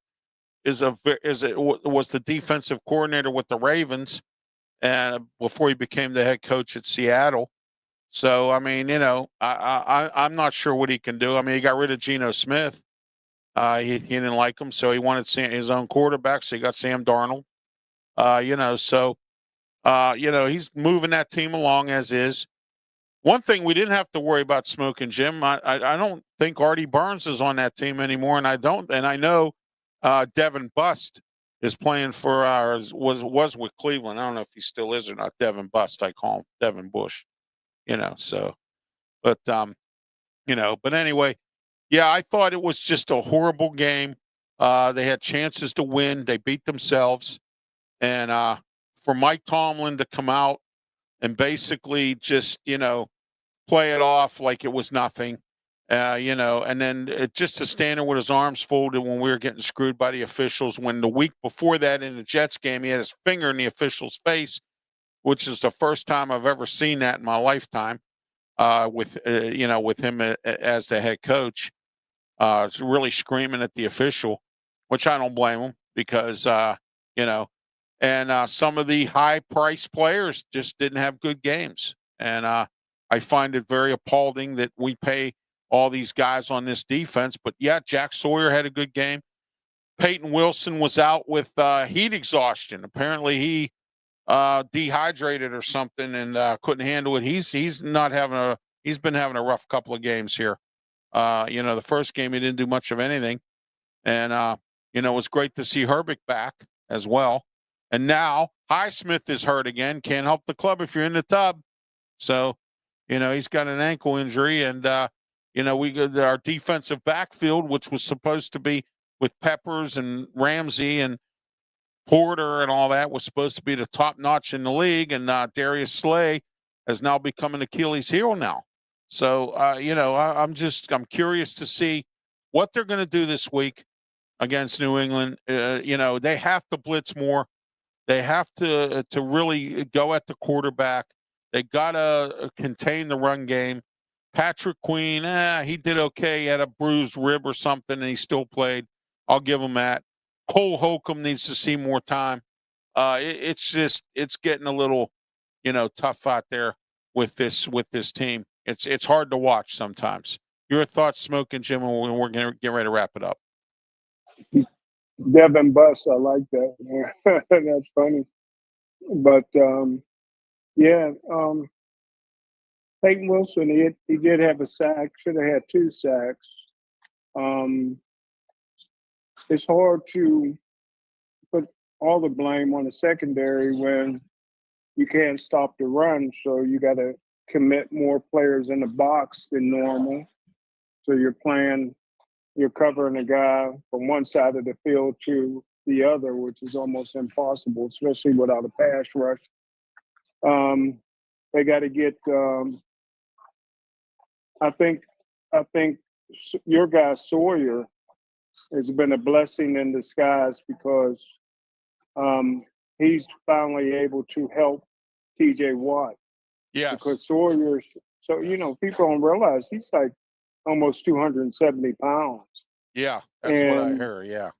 was the defensive coordinator with the Ravens, and before he became the head coach at Seattle. So, I mean, I'm not sure what he can do. I mean, he got rid of Geno Smith. He didn't like him, so he wanted his own quarterback, so he got Sam Darnold. He's moving that team along as is. One thing we didn't have to worry about Smokin' Jim. I don't think Artie Burns is on that team anymore, and I know Devin Bust is playing for was with Cleveland. I don't know if he still is or not. Devin Bust, I call him Devin Bush. So, but but anyway, yeah, I thought it was just a horrible game. They had chances to win. They beat themselves. And for Mike Tomlin to come out and basically just, play it off like it was nothing, and then just to stand there with his arms folded when we were getting screwed by the officials, when the week before that in the Jets game, he had his finger in the official's face, which is the first time I've ever seen that in my lifetime, with him as the head coach. Really screaming at the official, which I don't blame him because, and some of the high-priced players just didn't have good games. And I find it very appalling that we pay all these guys on this defense. But, yeah, Jack Sawyer had a good game. Peyton Wilson was out with heat exhaustion. Apparently he dehydrated or something and couldn't handle it. He's been having a rough couple of games here. The first game he didn't do much of anything. And, it was great to see Herbig back as well. And now Highsmith is hurt again. Can't help the club if you're in the tub. So, he's got an ankle injury. And, our defensive backfield, which was supposed to be with Peppers and Ramsey and Porter and all that, was supposed to be the top notch in the league. And Darius Slay has now become an Achilles heel now. So, I'm curious to see what they're going to do this week against New England. They have to blitz more. They have to really go at the quarterback. They got to contain the run game. Patrick Queen, he did okay. He had a bruised rib or something, and he still played. I'll give him that. Cole Holcomb needs to see more time. It's getting a little, tough out there with this team. It's hard to watch sometimes. Your thoughts, Smokin' Jim, and we're going to get ready to wrap it up. Devin Bus, I like that. That's funny. But, Peyton Wilson, he did have a sack, should have had 2 sacks. It's hard to put all the blame on the secondary when you can't stop the run, so you got to commit more players in the box than normal. So you're covering a guy from one side of the field to the other, which is almost impossible, especially without a pass rush. They got to get. I think your guy Sawyer has been a blessing in disguise because he's finally able to help T.J. Watt. Yes. Because Sawyer's people don't realize he's like almost 270 pounds. Yeah, that's what I heard. Yeah.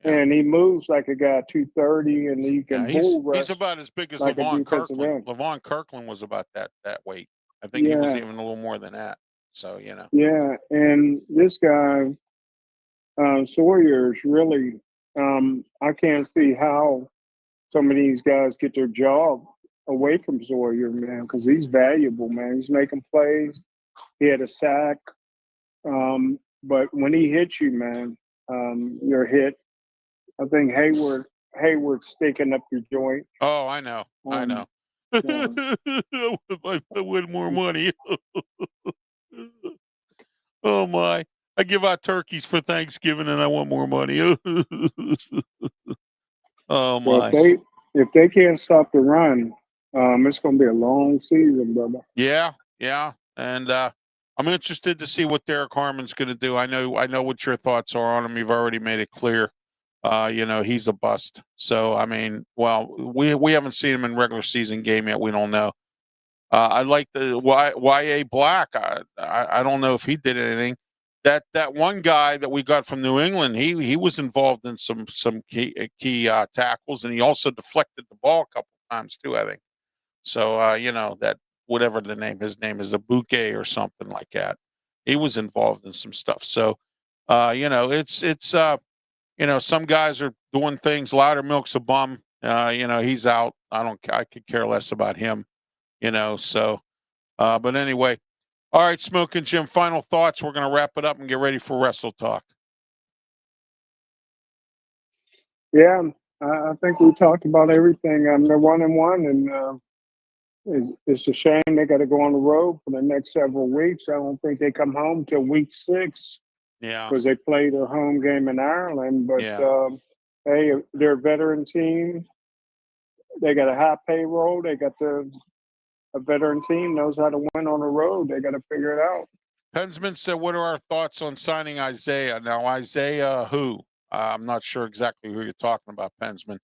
And he moves like a guy 230, and he can bull rush. He's about as big as like Levon Kirkland. Levon Kirkland was about that weight. I think he was even a little more than that. So, Yeah, and this guy, Sawyer, is really, I can't see how some of these guys get their job away from Sawyer, man, because he's valuable, man. He's making plays. He had a sack. But when he hits you, man, you're hit. I think Hayward's sticking up your joint. Oh, I know. I know. I win more money. Oh, my. I give out turkeys for Thanksgiving, and I want more money. Oh, my. Well, if they can't stop the run, it's going to be a long season, brother. Yeah. And I'm interested to see what Derek Harmon's going to do. I know what your thoughts are on him. You've already made it clear. He's a bust. So, I mean, well, we haven't seen him in regular season game yet. We don't know. I like the Y.A. Black. I don't know if he did anything. That one guy that we got from New England, he was involved in some key tackles, and he also deflected the ball a couple of times too, I think. So, that whatever his name is, a bouquet or something like that. He was involved in some stuff. So, it's some guys are doing things. Loudermilk's a bum. He's out. I could care less about him. So, But anyway, all right, Smokin' Jim, final thoughts. We're going to wrap it up and get ready for Wrestle Talk. Yeah, I think we talked about everything. They're 1-1, and it's a shame they got to go on the road for the next several weeks. I don't think they come home till week 6. Yeah. Because they played a home game in Ireland. But hey, they're a veteran team. They got a high payroll. They got a veteran team knows how to win on the road. They got to figure it out. Pensman said, "What are our thoughts on signing Isaiah?" Now, Isaiah, who? I'm not sure exactly who you're talking about, Pensman.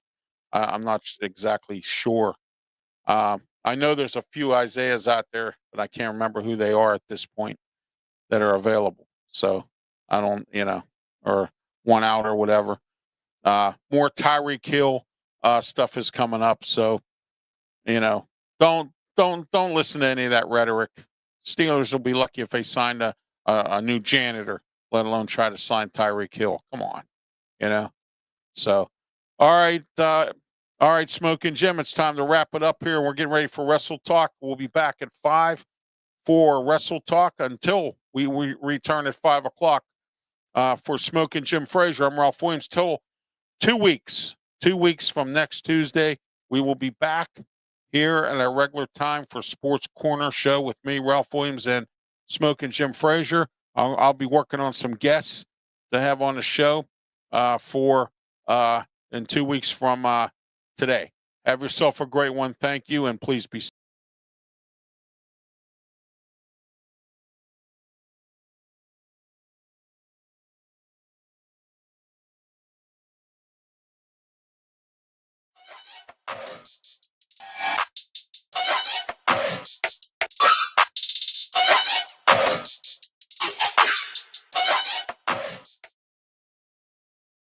I'm not exactly sure. I know there's a few Isaiahs out there, but I can't remember who they are at this point that are available. So I don't, or one out or whatever. More Tyreek Hill stuff is coming up. So, don't listen to any of that rhetoric. Steelers will be lucky if they signed a new janitor, let alone try to sign Tyreek Hill. Come on, So, all right, Smokin' Jim, it's time to wrap it up here. We're getting ready for Wrestle Talk. We'll be back at 5 for Wrestle Talk until we return at 5 o'clock for Smokin' Jim Frazier. I'm Ralph Williams. Till 2 weeks. 2 weeks from next Tuesday, we will be back here at our regular time for Sportscornr show with me, Ralph Williams, and Smokin' Jim Frazier. I'll be working on some guests to have on the show for in 2 weeks from today. Have yourself a great one. Thank you, and please be safe.